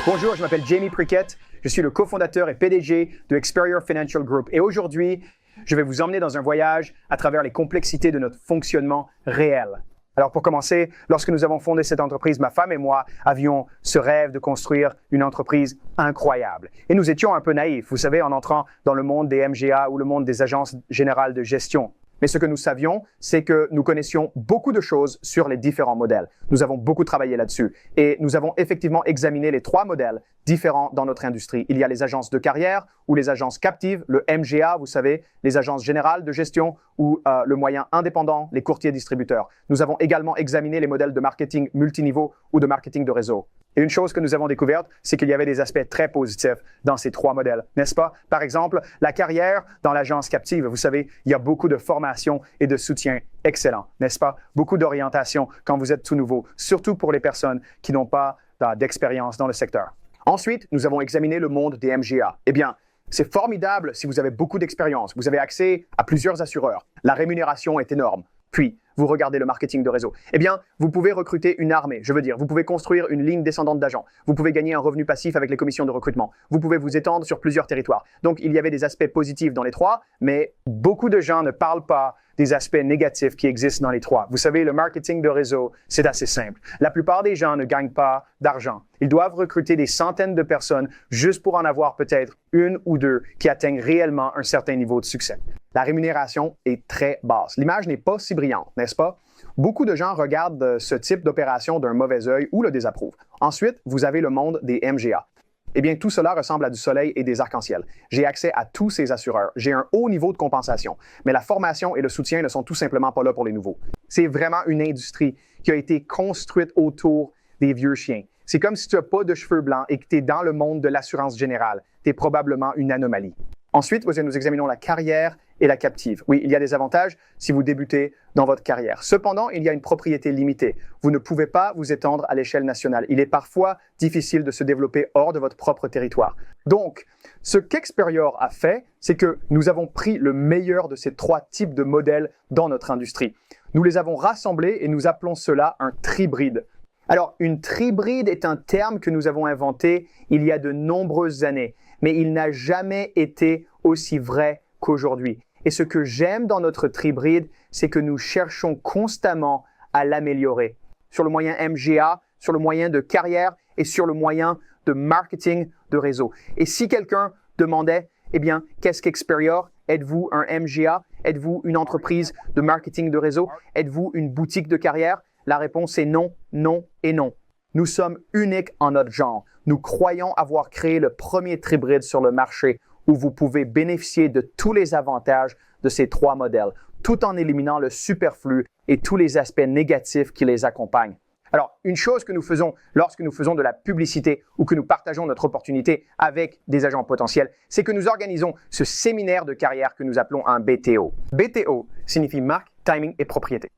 Bonjour, je m'appelle Jamie Prickett, je suis le cofondateur et PDG de Experior Financial Group et aujourd'hui, je vais vous emmener dans un voyage à travers les complexités de notre fonctionnement réel. Alors pour commencer, lorsque nous avons fondé cette entreprise, ma femme et moi avions ce rêve de construire une entreprise incroyable. Et nous étions un peu naïfs, vous savez, en entrant dans le monde des MGA ou le monde des agences générales de gestion. Mais ce que nous savions, c'est que nous connaissions beaucoup de choses sur les différents modèles. Nous avons beaucoup travaillé là-dessus et nous avons effectivement examiné les 3 modèles différents dans notre industrie. Il y a les agences de carrière ou les agences captives, le MGA, vous savez, les agences générales de gestion ou le moyen indépendant, les courtiers distributeurs. Nous avons également examiné les modèles de marketing multiniveau ou de marketing de réseau. Et une chose que nous avons découverte, c'est qu'il y avait des aspects très positifs dans ces 3 modèles, n'est-ce pas? Par exemple, la carrière dans l'agence captive. Vous savez, il y a beaucoup de formation et de soutien excellent, n'est-ce pas? Beaucoup d'orientation quand vous êtes tout nouveau, surtout pour les personnes qui n'ont pas d'expérience dans le secteur. Ensuite, nous avons examiné le monde des MGA. Eh bien, c'est formidable si vous avez beaucoup d'expérience. Vous avez accès à plusieurs assureurs. La rémunération est énorme. Puis, vous regardez le marketing de réseau. Eh bien, vous pouvez recruter une armée. Je veux dire, vous pouvez construire une ligne descendante d'agents. Vous pouvez gagner un revenu passif avec les commissions de recrutement. Vous pouvez vous étendre sur plusieurs territoires. Donc, il y avait des aspects positifs dans les 3, mais beaucoup de gens ne parlent pas des aspects négatifs qui existent dans les 3. Vous savez, le marketing de réseau, c'est assez simple. La plupart des gens ne gagnent pas d'argent. Ils doivent recruter des centaines de personnes juste pour en avoir peut-être 1 ou 2 qui atteignent réellement un certain niveau de succès. La rémunération est très basse. L'image n'est pas si brillante, n'est-ce pas? Beaucoup de gens regardent ce type d'opération d'un mauvais œil ou le désapprouvent. Ensuite, vous avez le monde des MGA. Eh bien, tout cela ressemble à du soleil et des arcs-en-ciel. J'ai accès à tous ces assureurs. J'ai un haut niveau de compensation. Mais la formation et le soutien ne sont tout simplement pas là pour les nouveaux. C'est vraiment une industrie qui a été construite autour des vieux chiens. C'est comme si tu n'as pas de cheveux blancs et que tu es dans le monde de l'assurance générale. Tu es probablement une anomalie. Ensuite, nous examinons la carrière et la captive. Oui, il y a des avantages si vous débutez dans votre carrière. Cependant, il y a une propriété limitée. Vous ne pouvez pas vous étendre à l'échelle nationale. Il est parfois difficile de se développer hors de votre propre territoire. Donc, ce qu'Experior a fait, c'est que nous avons pris le meilleur de ces 3 types de modèles dans notre industrie. Nous les avons rassemblés et nous appelons cela un tribride. Alors, une tribride est un terme que nous avons inventé il y a de nombreuses années, mais il n'a jamais été aussi vrai qu'aujourd'hui. Et ce que j'aime dans notre tribride, c'est que nous cherchons constamment à l'améliorer. Sur le moyen MGA, sur le moyen de carrière et sur le moyen de marketing de réseau. Et si quelqu'un demandait, eh bien, qu'est-ce qu'Experior? Êtes-vous un MGA? Êtes-vous une entreprise de marketing de réseau? Êtes-vous une boutique de carrière? La réponse est non, non et non. Nous sommes uniques en notre genre. Nous croyons avoir créé le premier tribride sur le marché où vous pouvez bénéficier de tous les avantages de ces 3 modèles, tout en éliminant le superflu et tous les aspects négatifs qui les accompagnent. Alors, une chose que nous faisons lorsque nous faisons de la publicité ou que nous partageons notre opportunité avec des agents potentiels, c'est que nous organisons ce séminaire de carrière que nous appelons un BTO. BTO signifie marque, timing et propriété.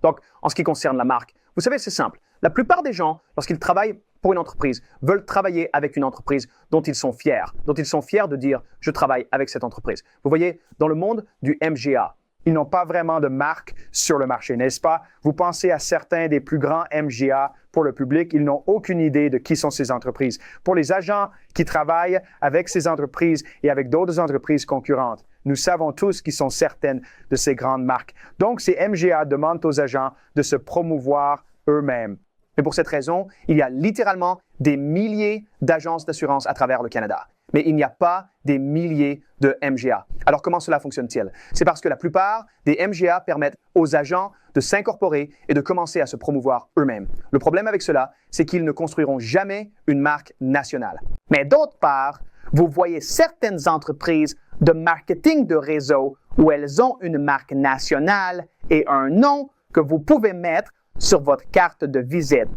Donc, en ce qui concerne la marque, vous savez, c'est simple. La plupart des gens, lorsqu'ils travaillent pour une entreprise, veulent travailler avec une entreprise dont ils sont fiers de dire « je travaille avec cette entreprise ». Vous voyez, dans le monde du MGA, ils n'ont pas vraiment de marque sur le marché, n'est-ce pas? Vous pensez à certains des plus grands MGA pour le public, ils n'ont aucune idée de qui sont ces entreprises. Pour les agents qui travaillent avec ces entreprises et avec d'autres entreprises concurrentes, nous savons tous qui sont certaines de ces grandes marques. Donc, ces MGA demandent aux agents de se promouvoir eux-mêmes. Et pour cette raison, il y a littéralement des milliers d'agences d'assurance à travers le Canada. Mais il n'y a pas des milliers de MGA. Alors, comment cela fonctionne-t-il? C'est parce que la plupart des MGA permettent aux agents de s'incorporer et de commencer à se promouvoir eux-mêmes. Le problème avec cela, c'est qu'ils ne construiront jamais une marque nationale. Mais d'autre part, vous voyez certaines entreprises de marketing de réseau où elles ont une marque nationale et un nom que vous pouvez mettre sur votre carte de visite.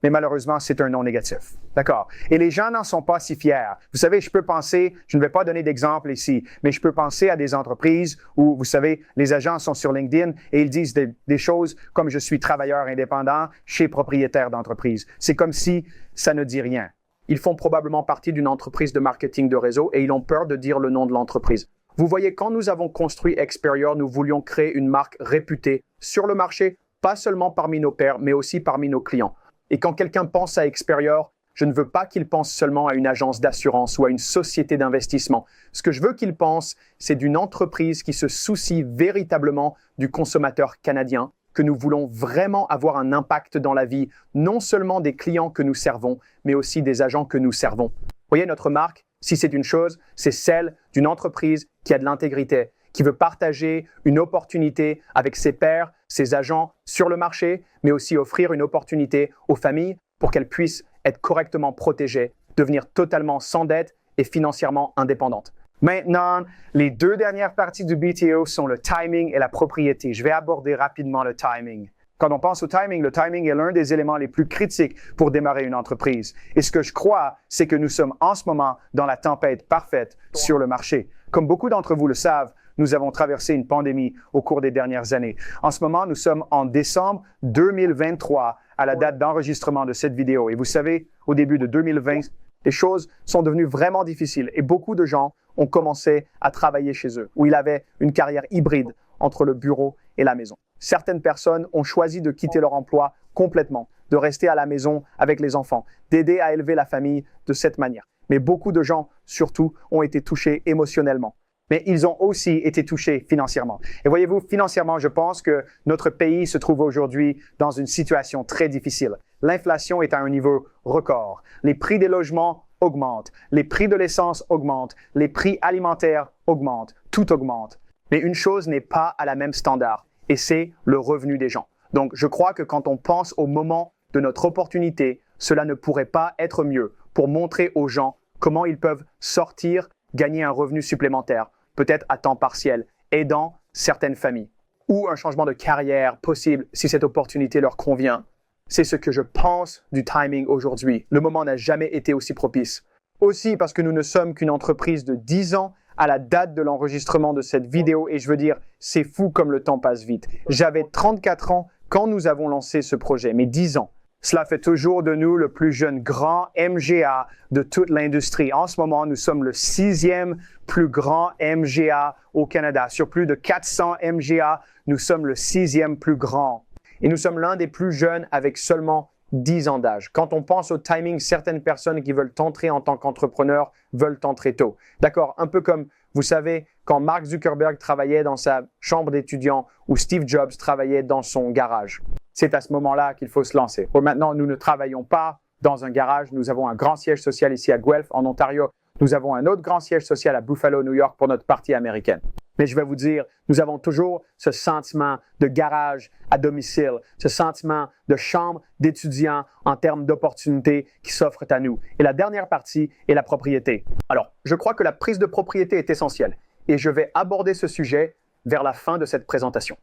Mais malheureusement, c'est un nom négatif. D'accord? Et les gens n'en sont pas si fiers. Vous savez, je peux penser, je ne vais pas donner d'exemple ici, mais je peux penser à des entreprises où, vous savez, les agents sont sur LinkedIn et ils disent des choses comme « je suis travailleur indépendant chez propriétaire d'entreprise ». C'est comme si ça ne dit rien. Ils font probablement partie d'une entreprise de marketing de réseau et ils ont peur de dire le nom de l'entreprise. Vous voyez, quand nous avons construit Experior, nous voulions créer une marque réputée sur le marché, pas seulement parmi nos pairs, mais aussi parmi nos clients. Et quand quelqu'un pense à Experior, je ne veux pas qu'il pense seulement à une agence d'assurance ou à une société d'investissement. Ce que je veux qu'il pense, c'est d'une entreprise qui se soucie véritablement du consommateur canadien, que nous voulons vraiment avoir un impact dans la vie, non seulement des clients que nous servons, mais aussi des agents que nous servons. Vous voyez, notre marque, si c'est une chose, c'est celle d'une entreprise qui a de l'intégrité, qui veut partager une opportunité avec ses pairs, ses agents sur le marché, mais aussi offrir une opportunité aux familles pour qu'elles puissent être correctement protégées, devenir totalement sans dette et financièrement indépendantes. Maintenant, les deux dernières parties du BTO sont le timing et la propriété. Je vais aborder rapidement le timing. Quand on pense au timing, le timing est l'un des éléments les plus critiques pour démarrer une entreprise. Et ce que je crois, c'est que nous sommes en ce moment dans la tempête parfaite sur le marché. Comme beaucoup d'entre vous le savent, nous avons traversé une pandémie au cours des dernières années. En ce moment, nous sommes en décembre 2023 à la date d'enregistrement de cette vidéo. Et vous savez, au début de 2020, les choses sont devenues vraiment difficiles et beaucoup de gens ont commencé à travailler chez eux, où ils avaient une carrière hybride entre le bureau et la maison. Certaines personnes ont choisi de quitter leur emploi complètement, de rester à la maison avec les enfants, d'aider à élever la famille de cette manière. Mais beaucoup de gens, surtout, ont été touchés émotionnellement. Mais ils ont aussi été touchés financièrement. Et voyez-vous, financièrement, je pense que notre pays se trouve aujourd'hui dans une situation très difficile. L'inflation est à un niveau record. Les prix des logements augmentent. Les prix de l'essence augmentent. Les prix alimentaires augmentent. Tout augmente. Mais une chose n'est pas à la même standard, et c'est le revenu des gens. Donc, je crois que quand on pense au moment de notre opportunité, cela ne pourrait pas être mieux pour montrer aux gens comment ils peuvent sortir, gagner un revenu supplémentaire, peut-être à temps partiel, aidant certaines familles, ou un changement de carrière possible si cette opportunité leur convient. C'est ce que je pense du timing aujourd'hui. Le moment n'a jamais été aussi propice. Aussi parce que nous ne sommes qu'une entreprise de 10 ans à la date de l'enregistrement de cette vidéo et je veux dire, c'est fou comme le temps passe vite. J'avais 34 ans quand nous avons lancé ce projet, mais 10 ans. Cela fait toujours de nous le plus jeune grand MGA de toute l'industrie. En ce moment, nous sommes le 6e plus grand MGA au Canada. Sur plus de 400 MGA, nous sommes le 6e plus grand. Et nous sommes l'un des plus jeunes avec seulement 10 ans d'âge. Quand on pense au timing, certaines personnes qui veulent entrer en tant qu'entrepreneur veulent entrer tôt. D'accord, un peu comme, vous savez, quand Mark Zuckerberg travaillait dans sa chambre d'étudiant ou Steve Jobs travaillait dans son garage. C'est à ce moment-là qu'il faut se lancer. Pour maintenant, nous ne travaillons pas dans un garage. Nous avons un grand siège social ici à Guelph, en Ontario. Nous avons un autre grand siège social à Buffalo, New York, pour notre partie américaine. Mais je vais vous dire, nous avons toujours ce sentiment de garage à domicile, ce sentiment de chambre d'étudiant en termes d'opportunités qui s'offrent à nous. Et la dernière partie est la propriété. Alors, je crois que la prise de propriété est essentielle et je vais aborder ce sujet vers la fin de cette présentation.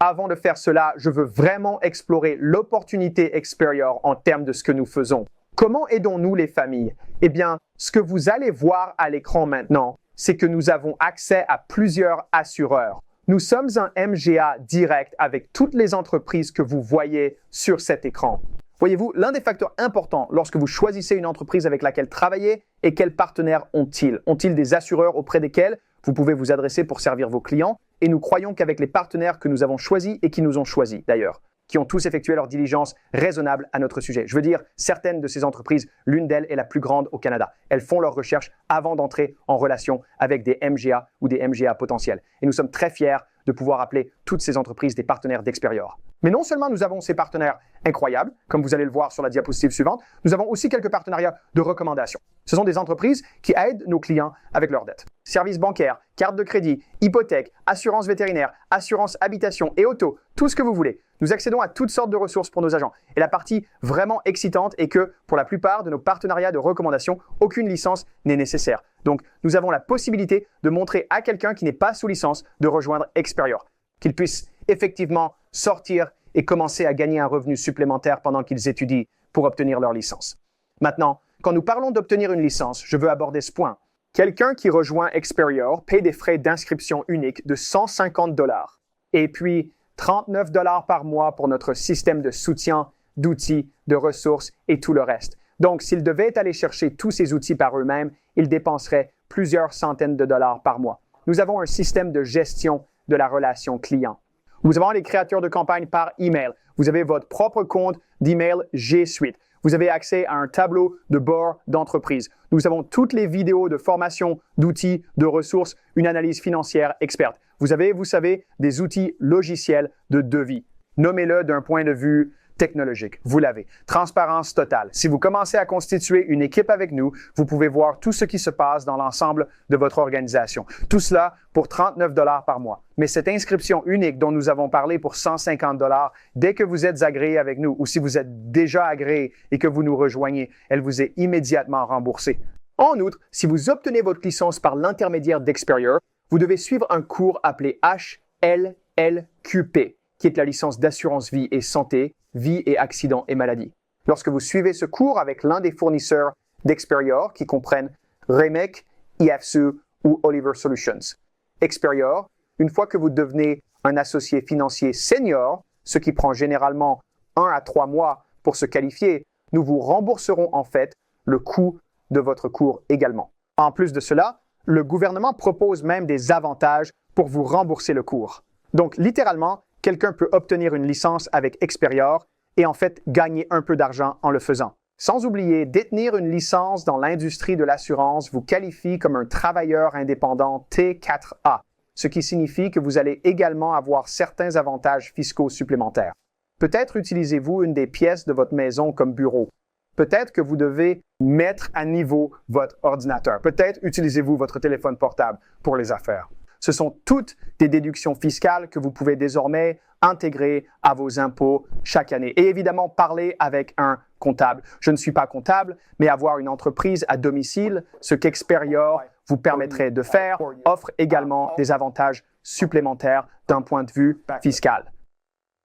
Avant de faire cela, je veux vraiment explorer l'opportunité Experior en termes de ce que nous faisons. Comment aidons-nous les familles? Eh bien, ce que vous allez voir à l'écran maintenant, c'est que nous avons accès à plusieurs assureurs. Nous sommes un MGA direct avec toutes les entreprises que vous voyez sur cet écran. Voyez-vous, l'un des facteurs importants lorsque vous choisissez une entreprise avec laquelle travailler est quels partenaires ont-ils? Ont-ils des assureurs auprès desquels vous pouvez vous adresser pour servir vos clients? Et nous croyons qu'avec les partenaires que nous avons choisis et qui nous ont choisis d'ailleurs, qui ont tous effectué leur diligence raisonnable à notre sujet. Je veux dire, certaines de ces entreprises, l'une d'elles est la plus grande au Canada. Elles font leurs recherches avant d'entrer en relation avec des MGA ou des MGA potentiels. Et nous sommes très fiers de pouvoir appeler toutes ces entreprises des partenaires d'Experior. Mais non seulement nous avons ces partenaires incroyables, comme vous allez le voir sur la diapositive suivante, nous avons aussi quelques partenariats de recommandation. Ce sont des entreprises qui aident nos clients avec leurs dettes. Services bancaires, cartes de crédit, hypothèques, assurance vétérinaire, assurance habitation et auto, tout ce que vous voulez. Nous accédons à toutes sortes de ressources pour nos agents. Et la partie vraiment excitante est que, pour la plupart de nos partenariats de recommandation, aucune licence n'est nécessaire. Donc, nous avons la possibilité de montrer à quelqu'un qui n'est pas sous licence de rejoindre Experior, qu'il puisse effectivement sortir et commencer à gagner un revenu supplémentaire pendant qu'ils étudient pour obtenir leur licence. Maintenant, quand nous parlons d'obtenir une licence, je veux aborder ce point. Quelqu'un qui rejoint Experior paye des frais d'inscription uniques de 150 $ et puis 39 $ par mois pour notre système de soutien, d'outils, de ressources et tout le reste. Donc, s'ils devaient aller chercher tous ces outils par eux-mêmes, ils dépenseraient plusieurs centaines de dollars par mois. Nous avons un système de gestion de la relation client. Nous avons les créateurs de campagne par email. Vous avez votre propre compte d'email G Suite. Vous avez accès à un tableau de bord d'entreprise. Nous avons toutes les vidéos de formation, d'outils, de ressources, une analyse financière experte. Vous avez, vous savez, des outils logiciels de devis. Nommez-le d'un point de vue technologique. Vous l'avez. Transparence totale. Si vous commencez à constituer une équipe avec nous, vous pouvez voir tout ce qui se passe dans l'ensemble de votre organisation. Tout cela pour 39 $ par mois. Mais cette inscription unique dont nous avons parlé pour 150 $, dès que vous êtes agréé avec nous ou si vous êtes déjà agréé et que vous nous rejoignez, elle vous est immédiatement remboursée. En outre, si vous obtenez votre licence par l'intermédiaire d'Experior, vous devez suivre un cours appelé HLLQP, qui est la licence d'assurance vie et santé, vie et accidents et maladies. Lorsque vous suivez ce cours avec l'un des fournisseurs d'Experior, qui comprennent Remec, IFSU ou Oliver Solutions. Experior, une fois que vous devenez un associé financier senior, ce qui prend généralement 1 à 3 mois pour se qualifier, nous vous rembourserons en fait le coût de votre cours également. En plus de cela, le gouvernement propose même des avantages pour vous rembourser le cours. Donc, littéralement, quelqu'un peut obtenir une licence avec Experior et en fait gagner un peu d'argent en le faisant. Sans oublier, détenir une licence dans l'industrie de l'assurance vous qualifie comme un travailleur indépendant T4A, ce qui signifie que vous allez également avoir certains avantages fiscaux supplémentaires. Peut-être utilisez-vous une des pièces de votre maison comme bureau. Peut-être que vous devez mettre à niveau votre ordinateur. Peut-être utilisez-vous votre téléphone portable pour les affaires. Ce sont toutes des déductions fiscales que vous pouvez désormais intégrer à vos impôts chaque année. Et évidemment, parler avec un comptable. Je ne suis pas comptable, mais avoir une entreprise à domicile, ce qu'Experior vous permettrait de faire, offre également des avantages supplémentaires d'un point de vue fiscal.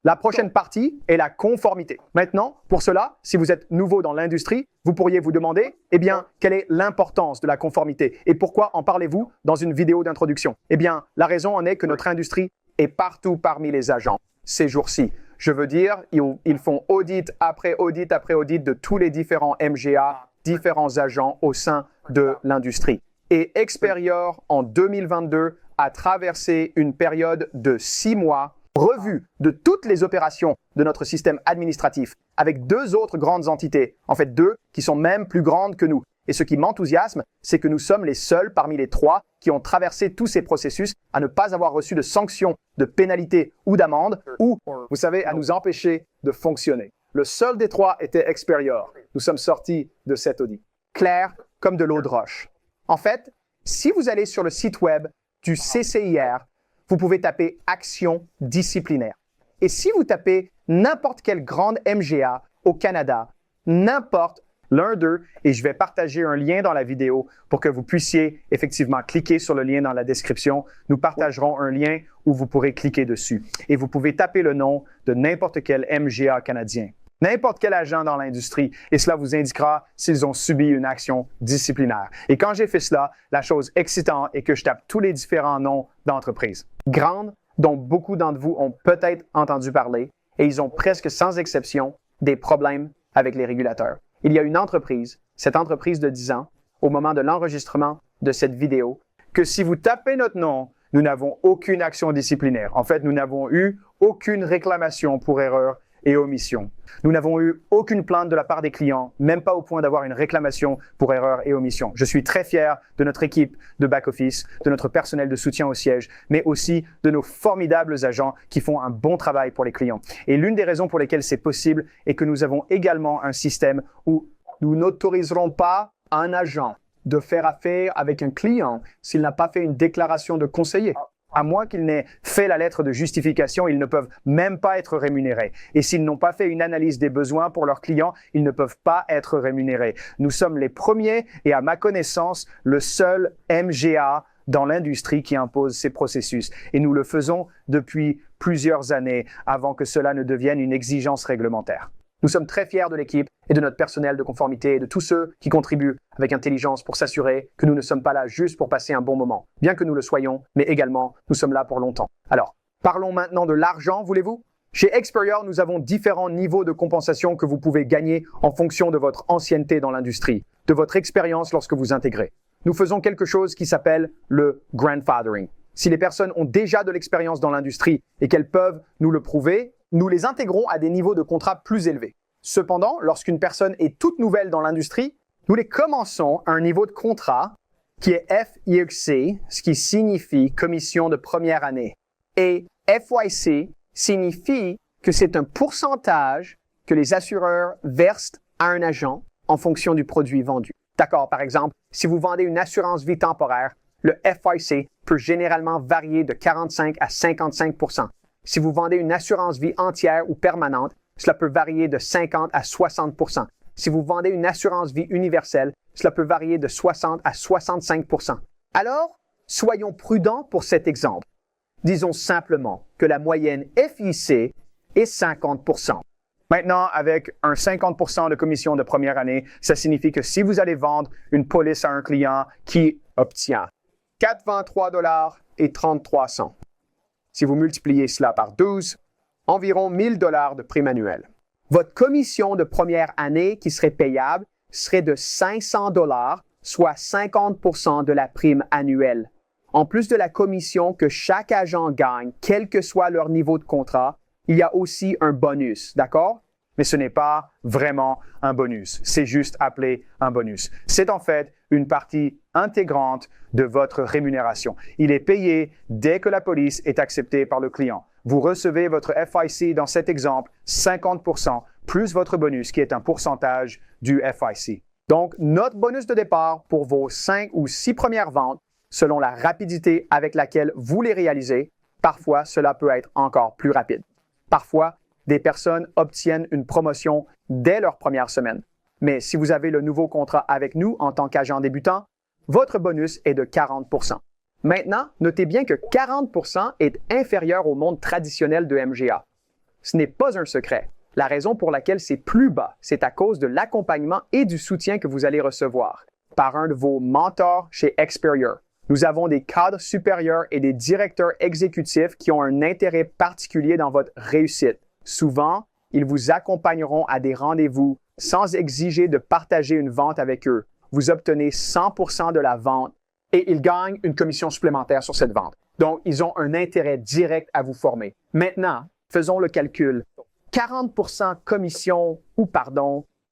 La prochaine partie est la conformité. Maintenant, pour cela, si vous êtes nouveau dans l'industrie, vous pourriez vous demander, eh bien, quelle est l'importance de la conformité et pourquoi en parlez-vous dans une vidéo d'introduction? Eh bien, la raison en est que notre industrie est partout parmi les agents ces jours-ci. Je veux dire, ils font audit après audit après audit de tous les différents MGA, différents agents au sein de l'industrie. Et Experior, en 2022, a traversé une période de 6 mois revue de toutes les opérations de notre système administratif avec 2 autres grandes entités, en fait 2 qui sont même plus grandes que nous. Et ce qui m'enthousiasme, c'est que nous sommes les seuls parmi les 3 qui ont traversé tous ces processus à ne pas avoir reçu de sanctions, de pénalités ou d'amendes ou, vous savez, à nous empêcher de fonctionner. Le seul des 3 était Experior. Nous sommes sortis de cet audit. Clair comme de l'eau de roche. En fait, si vous allez sur le site web du CCIR, vous pouvez taper « Action disciplinaire ». Et si vous tapez n'importe quelle grande MGA au Canada, n'importe l'un d'eux, et je vais partager un lien dans la vidéo pour que vous puissiez effectivement cliquer sur le lien dans la description. Nous partagerons un lien où vous pourrez cliquer dessus. Et vous pouvez taper le nom de n'importe quel MGA canadien, n'importe quel agent dans l'industrie, et cela vous indiquera s'ils ont subi une action disciplinaire. Et quand j'ai fait cela, la chose excitante est que je tape tous les différents noms d'entreprises grandes dont beaucoup d'entre vous ont peut-être entendu parler, et ils ont presque sans exception des problèmes avec les régulateurs. Il y a une entreprise, cette entreprise de 10 ans, au moment de l'enregistrement de cette vidéo, que si vous tapez notre nom, nous n'avons aucune action disciplinaire. En fait, nous n'avons eu aucune réclamation pour erreur et omission. Nous n'avons eu aucune plainte de la part des clients, même pas au point d'avoir une réclamation pour erreur et omission. Je suis très fier de notre équipe de back-office, de notre personnel de soutien au siège, mais aussi de nos formidables agents qui font un bon travail pour les clients. Et l'une des raisons pour lesquelles c'est possible est que nous avons également un système où nous n'autoriserons pas un agent de faire affaire avec un client s'il n'a pas fait une déclaration de conseiller. À moins qu'ils n'aient fait la lettre de justification, ils ne peuvent même pas être rémunérés. Et s'ils n'ont pas fait une analyse des besoins pour leurs clients, ils ne peuvent pas être rémunérés. Nous sommes les premiers et à ma connaissance, le seul MGA dans l'industrie qui impose ces processus. Et nous le faisons depuis plusieurs années avant que cela ne devienne une exigence réglementaire. Nous sommes très fiers de l'équipe et de notre personnel de conformité et de tous ceux qui contribuent avec intelligence pour s'assurer que nous ne sommes pas là juste pour passer un bon moment, bien que nous le soyons, mais également nous sommes là pour longtemps. Alors, parlons maintenant de l'argent, voulez-vous? Chez Experior, nous avons différents niveaux de compensation que vous pouvez gagner en fonction de votre ancienneté dans l'industrie, de votre expérience lorsque vous intégrez. Nous faisons quelque chose qui s'appelle le grandfathering. Si les personnes ont déjà de l'expérience dans l'industrie et qu'elles peuvent nous le prouver, nous les intégrons à des niveaux de contrat plus élevés. Cependant, lorsqu'une personne est toute nouvelle dans l'industrie, nous les commençons à un niveau de contrat qui est FYC, ce qui signifie commission de première année. Et FYC signifie que c'est un pourcentage que les assureurs versent à un agent en fonction du produit vendu. D'accord, par exemple, si vous vendez une assurance vie temporaire, le FYC peut généralement varier de 45 à 55 %. Si vous vendez une assurance vie entière ou permanente, cela peut varier de 50 à 60 %. Si vous vendez une assurance vie universelle, cela peut varier de 60 à 65 %. Alors, soyons prudents pour cet exemple. Disons simplement que la moyenne FIC est 50 %. Maintenant, avec un 50 % de commission de première année, ça signifie que si vous allez vendre une police à un client qui obtient 423 $ et 33 cents, si vous multipliez cela par 12, environ 1 000 $ de prime annuelle. Votre commission de première année qui serait payable serait de 500 $, soit 50 % de la prime annuelle. En plus de la commission que chaque agent gagne, quel que soit leur niveau de contrat, il y a aussi un bonus, d'accord? Mais ce n'est pas vraiment un bonus, c'est juste appelé un bonus. C'est en fait une partie intégrante de votre rémunération. Il est payé dès que la police est acceptée par le client. Vous recevez votre FIC dans cet exemple, 50 % plus votre bonus qui est un pourcentage du FIC. Donc, notre bonus de départ pour vos 5 ou 6 premières ventes, selon la rapidité avec laquelle vous les réalisez, parfois cela peut être encore plus rapide. Parfois, des personnes obtiennent une promotion dès leur première semaine. Mais si vous avez le nouveau contrat avec nous en tant qu'agent débutant, votre bonus est de 40 %. Maintenant, notez bien que 40 % est inférieur au monde traditionnel de MGA. Ce n'est pas un secret. La raison pour laquelle c'est plus bas, c'est à cause de l'accompagnement et du soutien que vous allez recevoir par un de vos mentors chez Experior. Nous avons des cadres supérieurs et des directeurs exécutifs qui ont un intérêt particulier dans votre réussite. Souvent, ils vous accompagneront à des rendez-vous sans exiger de partager une vente avec eux. Vous obtenez 100 % de la vente et ils gagnent une commission supplémentaire sur cette vente. Donc, ils ont un intérêt direct à vous former. Maintenant, faisons le calcul. 40 % commission,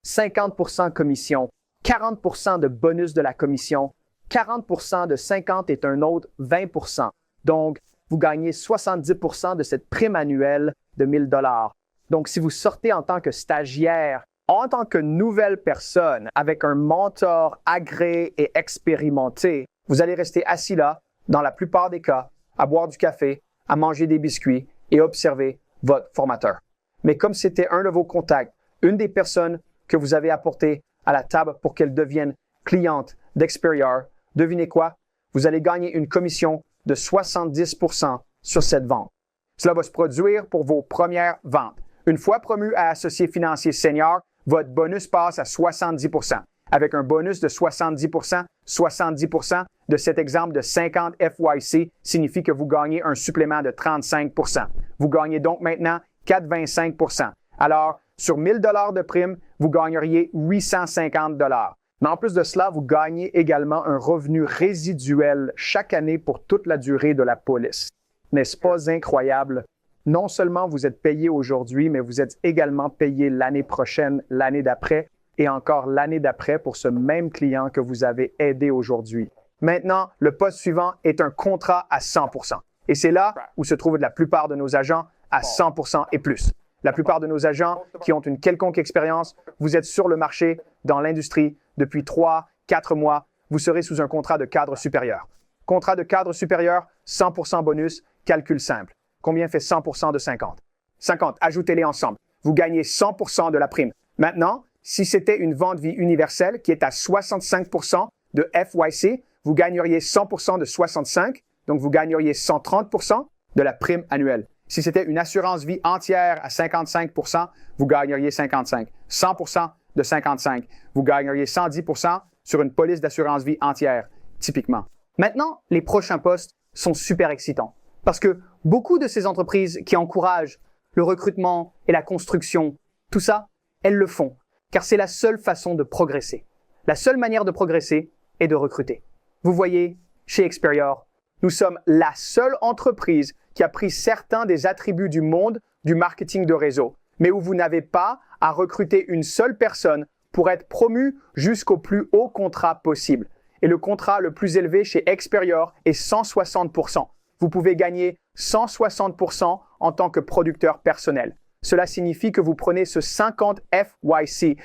50 % commission, 40 % de bonus de la commission, 40 % de 50 est un autre 20 %. Donc, vous gagnez 70 % de cette prime annuelle de 1 000 $. Donc, si vous sortez en tant que stagiaire, en tant que nouvelle personne, avec un mentor agréé et expérimenté, vous allez rester assis là, dans la plupart des cas, à boire du café, à manger des biscuits et observer votre formateur. Mais comme c'était un de vos contacts, une des personnes que vous avez apportées à la table pour qu'elle devienne cliente d'Experior, devinez quoi? Vous allez gagner une commission de 70 % sur cette vente. Cela va se produire pour vos premières ventes. Une fois promu à associé financier senior, votre bonus passe à 70 %. Avec un bonus de 70 %, 70 % de cet exemple de 50 FYC signifie que vous gagnez un supplément de 35 %. Vous gagnez donc maintenant 4,25 %. Alors, sur 1 000 $ de prime, vous gagneriez 850 $. Mais en plus de cela, vous gagnez également un revenu résiduel chaque année pour toute la durée de la police. N'est-ce pas incroyable? Non seulement vous êtes payé aujourd'hui, mais vous êtes également payé l'année prochaine, l'année d'après et encore l'année d'après pour ce même client que vous avez aidé aujourd'hui. Maintenant, le poste suivant est un contrat à 100 %. Et c'est là où se trouvent la plupart de nos agents à 100 % et plus. La plupart de nos agents qui ont une quelconque expérience, vous êtes sur le marché, dans l'industrie, depuis 3, 4 mois, vous serez sous un contrat de cadre supérieur. Contrat de cadre supérieur, 100 % bonus, calcul simple. Combien fait 100 % de 50? 50, ajoutez-les ensemble. Vous gagnez 100 % de la prime. Maintenant, si c'était une vente vie universelle qui est à 65 % de FYC, vous gagneriez 100 % de 65, donc vous gagneriez 130 % de la prime annuelle. Si c'était une assurance vie entière à 55 %, vous gagneriez 55. 100 % de 55, vous gagneriez 110 % sur une police d'assurance vie entière, typiquement. Maintenant, les prochains postes sont super excitants parce que beaucoup de ces entreprises qui encouragent le recrutement et la construction, tout ça, elles le font car c'est la seule façon de progresser. La seule manière de progresser est de recruter. Vous voyez, chez Experior, nous sommes la seule entreprise qui a pris certains des attributs du monde du marketing de réseau, mais où vous n'avez pas à recruter une seule personne pour être promu jusqu'au plus haut contrat possible. Et le contrat le plus élevé chez Experior est 160%. Vous pouvez gagner 160% en tant que producteur personnel. Cela signifie que vous prenez ce 50 FYC,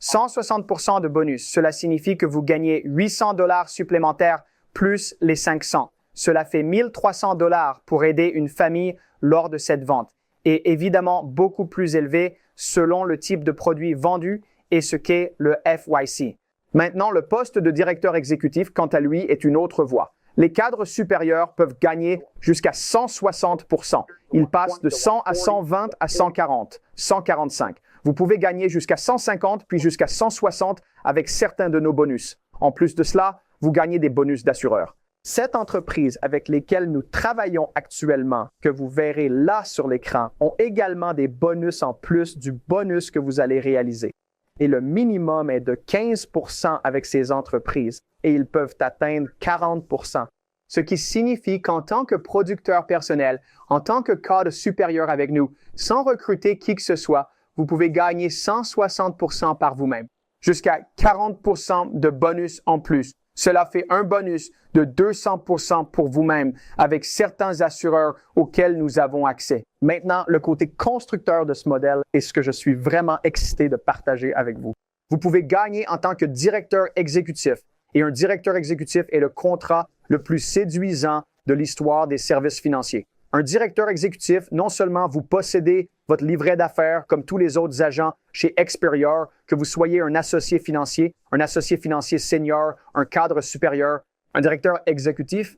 160% de bonus. Cela signifie que vous gagnez $800 supplémentaires plus les 500. Cela fait $1 300 pour aider une famille lors de cette vente. Et évidemment, beaucoup plus élevé selon le type de produit vendu et ce qu'est le FYC. Maintenant, le poste de directeur exécutif, quant à lui, est une autre voie. Les cadres supérieurs peuvent gagner jusqu'à 160%. Ils passent de 100 à 120 à 140, 145. Vous pouvez gagner jusqu'à 150 puis jusqu'à 160 avec certains de nos bonus. En plus de cela, vous gagnez des bonus d'assureur. Cette entreprise avec lesquelles nous travaillons actuellement, que vous verrez là sur l'écran, ont également des bonus en plus du bonus que vous allez réaliser. Et le minimum est de 15% avec ces entreprises et ils peuvent atteindre 40%. Ce qui signifie qu'en tant que producteur personnel, en tant que cadre supérieur avec nous, sans recruter qui que ce soit, vous pouvez gagner 160% par vous-même, jusqu'à 40% de bonus en plus. Cela fait un bonus de 200% pour vous-même avec certains assureurs auxquels nous avons accès. Maintenant, le côté constructeur de ce modèle est ce que je suis vraiment excité de partager avec vous. Vous pouvez gagner en tant que directeur exécutif. Et un directeur exécutif est le contrat le plus séduisant de l'histoire des services financiers. Un directeur exécutif, non seulement vous possédez votre livret d'affaires comme tous les autres agents chez Experior, que vous soyez un associé financier senior, un cadre supérieur, un directeur exécutif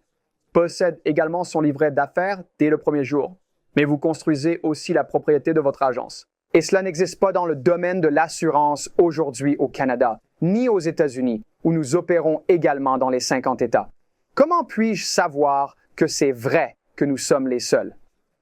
possède également son livret d'affaires dès le premier jour. Mais vous construisez aussi la propriété de votre agence. Et cela n'existe pas dans le domaine de l'assurance aujourd'hui au Canada, ni aux États-Unis, où nous opérons également dans les 50 États. Comment puis-je savoir que c'est vrai que nous sommes les seuls?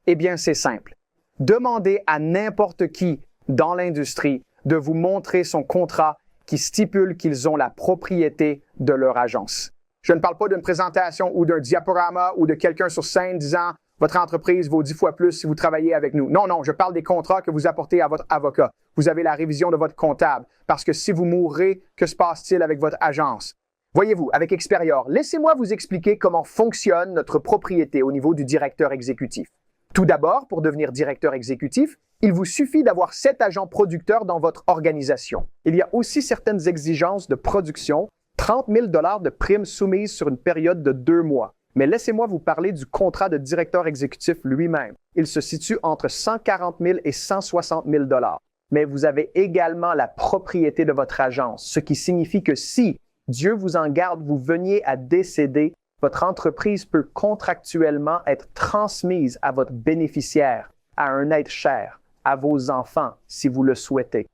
Eh bien, c'est simple. Demandez à n'importe qui dans l'industrie de vous montrer son contrat qui stipule qu'ils ont la propriété de leur agence. Je ne parle pas d'une présentation ou d'un diaporama ou de quelqu'un sur scène disant « Votre entreprise vaut 10 fois plus si vous travaillez avec nous ». Non, je parle des contrats que vous apportez à votre avocat. Vous avez la révision de votre comptable. Parce que si vous mourrez, que se passe-t-il avec votre agence? Voyez-vous, avec Experior, laissez-moi vous expliquer comment fonctionne notre propriété au niveau du directeur exécutif. Tout d'abord, pour devenir directeur exécutif, il vous suffit d'avoir 7 agents producteurs dans votre organisation. Il y a aussi certaines exigences de production, 30 000 $ de primes soumises sur une période de 2 mois. Mais laissez-moi vous parler du contrat de directeur exécutif lui-même. Il se situe entre 140 000 et 160 000 $. Mais vous avez également la propriété de votre agence, ce qui signifie que si, Dieu vous en garde, vous veniez à décéder, votre entreprise peut contractuellement être transmise à votre bénéficiaire, à un être cher, à vos enfants, si vous le souhaitez.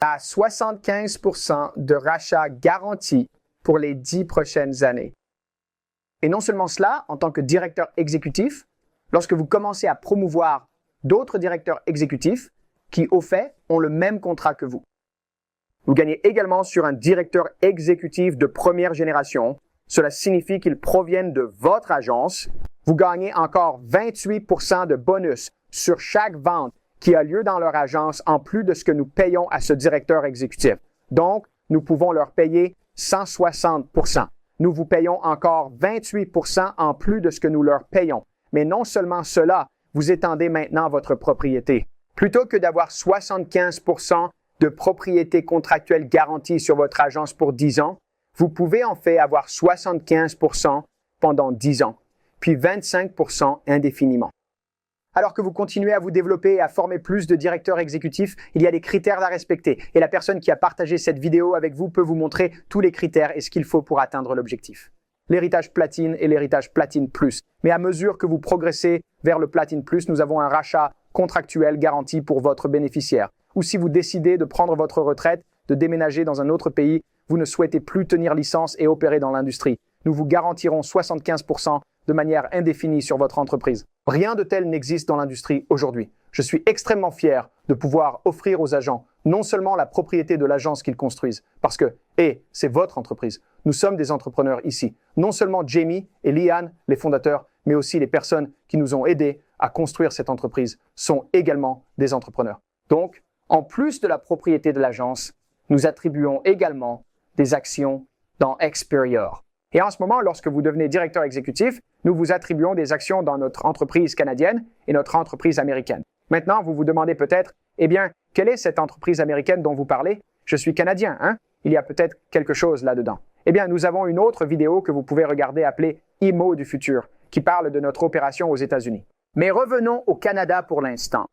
À 75% de rachat garanti pour les 10 prochaines années. Et non seulement cela, en tant que directeur exécutif, lorsque vous commencez à promouvoir d'autres directeurs exécutifs qui, au fait, ont le même contrat que vous. Vous gagnez également sur un directeur exécutif de première génération. Cela signifie qu'ils proviennent de votre agence. Vous gagnez encore 28% de bonus sur chaque vente qui a lieu dans leur agence en plus de ce que nous payons à ce directeur exécutif. Donc, nous pouvons leur payer 160%. Nous vous payons encore 28% en plus de ce que nous leur payons. Mais non seulement cela, vous étendez maintenant votre propriété. Plutôt que d'avoir 75% de propriété contractuelle garantie sur votre agence pour 10 ans, vous pouvez en fait avoir 75% pendant 10 ans, puis 25% indéfiniment. Alors que vous continuez à vous développer et à former plus de directeurs exécutifs, il y a des critères à respecter. Et la personne qui a partagé cette vidéo avec vous peut vous montrer tous les critères et ce qu'il faut pour atteindre l'objectif. L'héritage platine et l'héritage platine plus. Mais à mesure que vous progressez vers le platine plus, nous avons un rachat contractuel garanti pour votre bénéficiaire. Ou si vous décidez de prendre votre retraite, de déménager dans un autre pays, vous ne souhaitez plus tenir licence et opérer dans l'industrie. Nous vous garantirons 75% de manière indéfinie sur votre entreprise. Rien de tel n'existe dans l'industrie aujourd'hui. Je suis extrêmement fier de pouvoir offrir aux agents non seulement la propriété de l'agence qu'ils construisent, parce que, c'est votre entreprise. Nous sommes des entrepreneurs ici. Non seulement Jamie et Liane, les fondateurs, mais aussi les personnes qui nous ont aidés à construire cette entreprise sont également des entrepreneurs. Donc, En plus de la propriété de l'agence, nous attribuons également des actions dans Experior. Et en ce moment, lorsque vous devenez directeur exécutif, nous vous attribuons des actions dans notre entreprise canadienne et notre entreprise américaine. Maintenant, vous vous demandez peut-être, eh bien, quelle est cette entreprise américaine dont vous parlez? Je suis canadien, hein? Il y a peut-être quelque chose là-dedans. Eh bien, nous avons une autre vidéo que vous pouvez regarder appelée IMO du futur, qui parle de notre opération aux États-Unis. Mais revenons au Canada pour l'instant.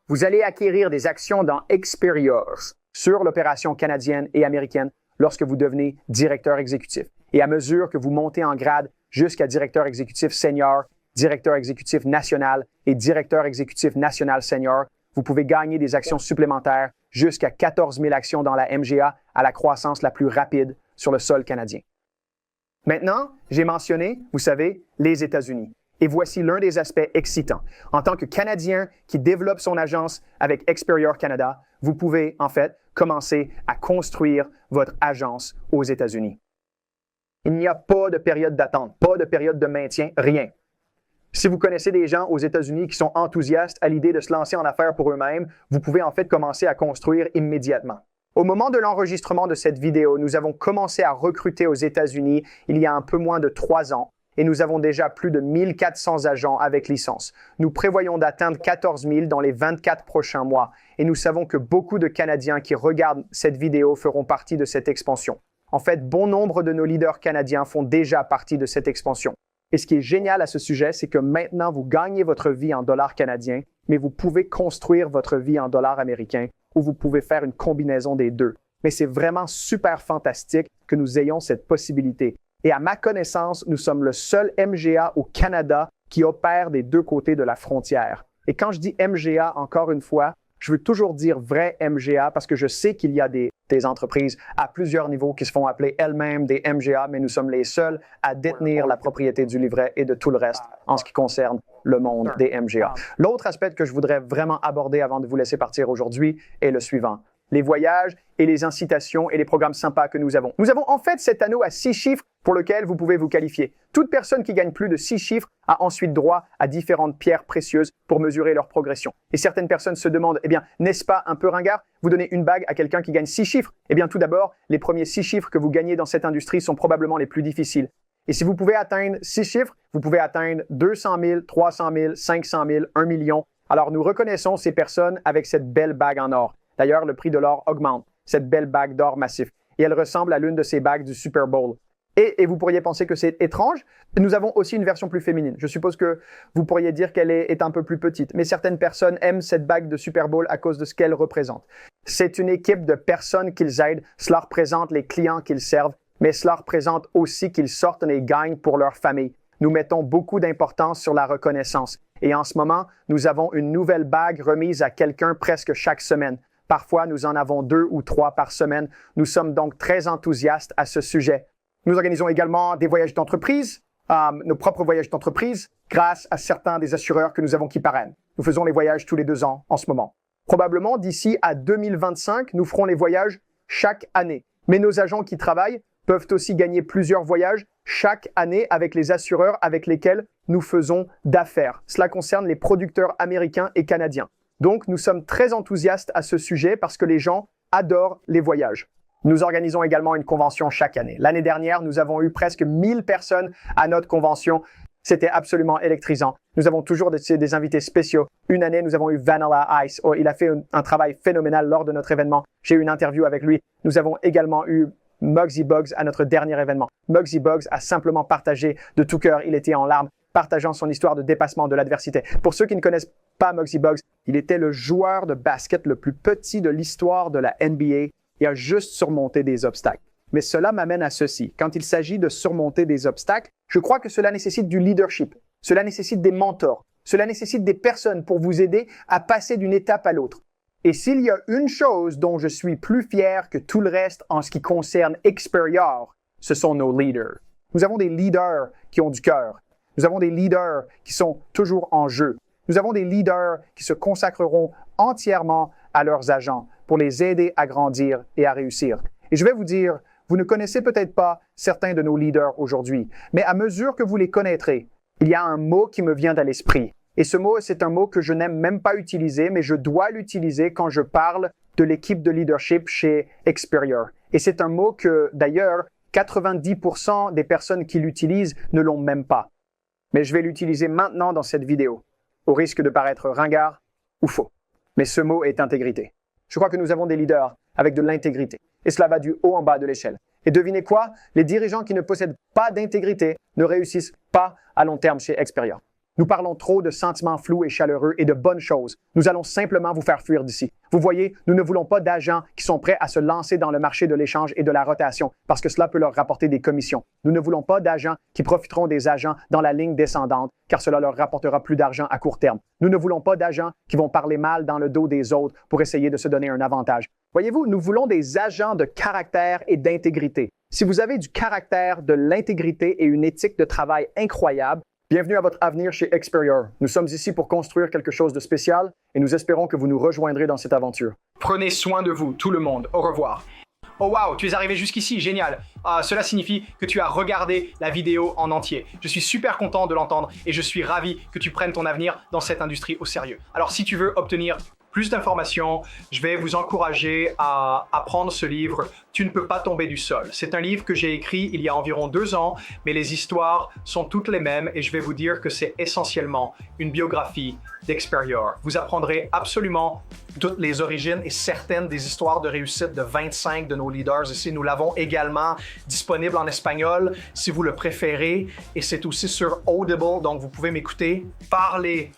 Vous allez acquérir des actions dans Experior sur l'opération canadienne et américaine lorsque vous devenez directeur exécutif. Et à mesure que vous montez en grade jusqu'à directeur exécutif senior, directeur exécutif national et directeur exécutif national senior, vous pouvez gagner des actions supplémentaires jusqu'à 14 000 actions dans la MGA à la croissance la plus rapide sur le sol canadien. Maintenant, j'ai mentionné, vous savez, les États-Unis. Et voici l'un des aspects excitants. En tant que Canadien qui développe son agence avec Experior Canada, vous pouvez en fait commencer à construire votre agence aux États-Unis. Il n'y a pas de période d'attente, pas de période de maintien, rien. Si vous connaissez des gens aux États-Unis qui sont enthousiastes à l'idée de se lancer en affaires pour eux-mêmes, vous pouvez en fait commencer à construire immédiatement. Au moment de l'enregistrement de cette vidéo, nous avons commencé à recruter aux États-Unis il y a un peu moins de 3 ans et nous avons déjà plus de 1400 agents avec licence. Nous prévoyons d'atteindre 14 000 dans les 24 prochains mois et nous savons que beaucoup de Canadiens qui regardent cette vidéo feront partie de cette expansion. En fait, bon nombre de nos leaders canadiens font déjà partie de cette expansion. Et ce qui est génial à ce sujet, c'est que maintenant, vous gagnez votre vie en dollars canadiens, mais vous pouvez construire votre vie en dollars américains ou vous pouvez faire une combinaison des deux. Mais c'est vraiment super fantastique que nous ayons cette possibilité. Et à ma connaissance, nous sommes le seul MGA au Canada qui opère des deux côtés de la frontière. Et quand je dis MGA, encore une fois, je veux toujours dire vrai MGA parce que je sais qu'il y a des entreprises à plusieurs niveaux qui se font appeler elles-mêmes des MGA, mais nous sommes les seuls à détenir la propriété du livret et de tout le reste en ce qui concerne le monde des MGA. L'autre aspect que je voudrais vraiment aborder avant de vous laisser partir aujourd'hui est le suivant. Les voyages et les incitations et les programmes sympas que nous avons. Nous avons en fait cet anneau à 6 chiffres pour lequel vous pouvez vous qualifier. Toute personne qui gagne plus de 6 chiffres a ensuite droit à différentes pierres précieuses pour mesurer leur progression. Et certaines personnes se demandent, eh bien, n'est-ce pas un peu ringard? Vous donnez une bague à quelqu'un qui gagne 6 chiffres? Eh bien, tout d'abord, les premiers 6 chiffres que vous gagnez dans cette industrie sont probablement les plus difficiles. Et si vous pouvez atteindre 6 chiffres, vous pouvez atteindre 200 000, 300 000, 500 000, 1 million. Alors, nous reconnaissons ces personnes avec cette belle bague en or. D'ailleurs, le prix de l'or augmente, cette belle bague d'or massif. Et elle ressemble à l'une de ces bagues du Super Bowl. Et vous pourriez penser que c'est étrange. Nous avons aussi une version plus féminine. Je suppose que vous pourriez dire qu'elle est un peu plus petite. Mais certaines personnes aiment cette bague de Super Bowl à cause de ce qu'elle représente. C'est une équipe de personnes qu'ils aident. Cela représente les clients qu'ils servent. Mais cela représente aussi qu'ils sortent et gagnent pour leur famille. Nous mettons beaucoup d'importance sur la reconnaissance. Et en ce moment, nous avons une nouvelle bague remise à quelqu'un presque chaque semaine. Parfois, nous en avons 2 ou 3 par semaine. Nous sommes donc très enthousiastes à ce sujet. Nous organisons également des voyages d'entreprise, nos propres voyages d'entreprise, grâce à certains des assureurs que nous avons qui parrainent. Nous faisons les voyages tous les 2 ans en ce moment. Probablement, d'ici à 2025, nous ferons les voyages chaque année. Mais nos agents qui travaillent peuvent aussi gagner plusieurs voyages chaque année avec les assureurs avec lesquels nous faisons d'affaires. Cela concerne les producteurs américains et canadiens. Donc, nous sommes très enthousiastes à ce sujet parce que les gens adorent les voyages. Nous organisons également une convention chaque année. L'année dernière, nous avons eu presque 1000 personnes à notre convention. C'était absolument électrisant. Nous avons toujours des invités spéciaux. Une année, nous avons eu Vanilla Ice. Oh, il a fait un travail phénoménal lors de notre événement. J'ai eu une interview avec lui. Nous avons également eu Muggsy Bogues à notre dernier événement. Muggsy Bogues a simplement partagé de tout cœur. Il était en larmes, partageant son histoire de dépassement de l'adversité. Pour ceux qui ne connaissent pas Muggsy Bogues, il était le joueur de basket le plus petit de l'histoire de la NBA et a juste surmonté des obstacles. Mais cela m'amène à ceci. Quand il s'agit de surmonter des obstacles, je crois que cela nécessite du leadership. Cela nécessite des mentors. Cela nécessite des personnes pour vous aider à passer d'une étape à l'autre. Et s'il y a une chose dont je suis plus fier que tout le reste en ce qui concerne Experior, ce sont nos leaders. Nous avons des leaders qui ont du cœur. Nous avons des leaders qui sont toujours en jeu. Nous avons des leaders qui se consacreront entièrement à leurs agents pour les aider à grandir et à réussir. Et je vais vous dire, vous ne connaissez peut-être pas certains de nos leaders aujourd'hui, mais à mesure que vous les connaîtrez, il y a un mot qui me vient à l'esprit. Et ce mot, c'est un mot que je n'aime même pas utiliser, mais je dois l'utiliser quand je parle de l'équipe de leadership chez Experior. Et c'est un mot que, d'ailleurs, 90% des personnes qui l'utilisent ne l'ont même pas. Mais je vais l'utiliser maintenant dans cette vidéo, au risque de paraître ringard ou faux. Mais ce mot est intégrité. Je crois que nous avons des leaders avec de l'intégrité. Et cela va du haut en bas de l'échelle. Et devinez quoi? Les dirigeants qui ne possèdent pas d'intégrité ne réussissent pas à long terme chez Experior. Nous parlons trop de sentiments flous et chaleureux et de bonnes choses. Nous allons simplement vous faire fuir d'ici. Vous voyez, nous ne voulons pas d'agents qui sont prêts à se lancer dans le marché de l'échange et de la rotation parce que cela peut leur rapporter des commissions. Nous ne voulons pas d'agents qui profiteront des agents dans la ligne descendante car cela leur rapportera plus d'argent à court terme. Nous ne voulons pas d'agents qui vont parler mal dans le dos des autres pour essayer de se donner un avantage. Voyez-vous, nous voulons des agents de caractère et d'intégrité. Si vous avez du caractère, de l'intégrité et une éthique de travail incroyable, bienvenue à votre avenir chez Experior. Nous sommes ici pour construire quelque chose de spécial et nous espérons que vous nous rejoindrez dans cette aventure. Prenez soin de vous, tout le monde. Au revoir. Oh wow, tu es arrivé jusqu'ici, génial. Cela signifie que tu as regardé la vidéo en entier. Je suis super content de l'entendre et je suis ravi que tu prennes ton avenir dans cette industrie au sérieux. Alors si tu veux obtenir plus d'informations, je vais vous encourager à prendre ce livre « Tu ne peux pas tomber du sol ». C'est un livre que j'ai écrit il y a environ 2 ans, mais les histoires sont toutes les mêmes et je vais vous dire que c'est essentiellement une biographie d'Experior. Vous apprendrez absolument toutes les origines et certaines des histoires de réussite de 25 de nos leaders ici. Nous l'avons également disponible en espagnol si vous le préférez et c'est aussi sur Audible, donc vous pouvez m'écouter parler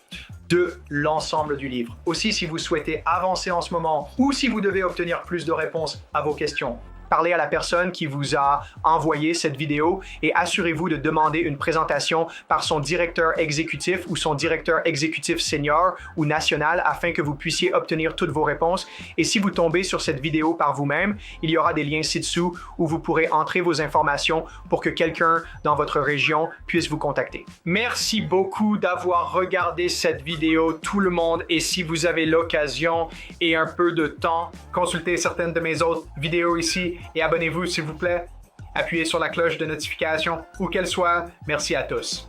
de l'ensemble du livre. Aussi, si vous souhaitez avancer en ce moment ou si vous devez obtenir plus de réponses à vos questions, parlez à la personne qui vous a envoyé cette vidéo et assurez-vous de demander une présentation par son directeur exécutif ou son directeur exécutif senior ou national afin que vous puissiez obtenir toutes vos réponses. Et si vous tombez sur cette vidéo par vous-même, il y aura des liens ci-dessous où vous pourrez entrer vos informations pour que quelqu'un dans votre région puisse vous contacter. Merci beaucoup d'avoir regardé cette vidéo, tout le monde. Et si vous avez l'occasion et un peu de temps, consultez certaines de mes autres vidéos ici. Et abonnez-vous s'il vous plaît. Appuyez sur la cloche de notification, où qu'elle soit. Merci à tous.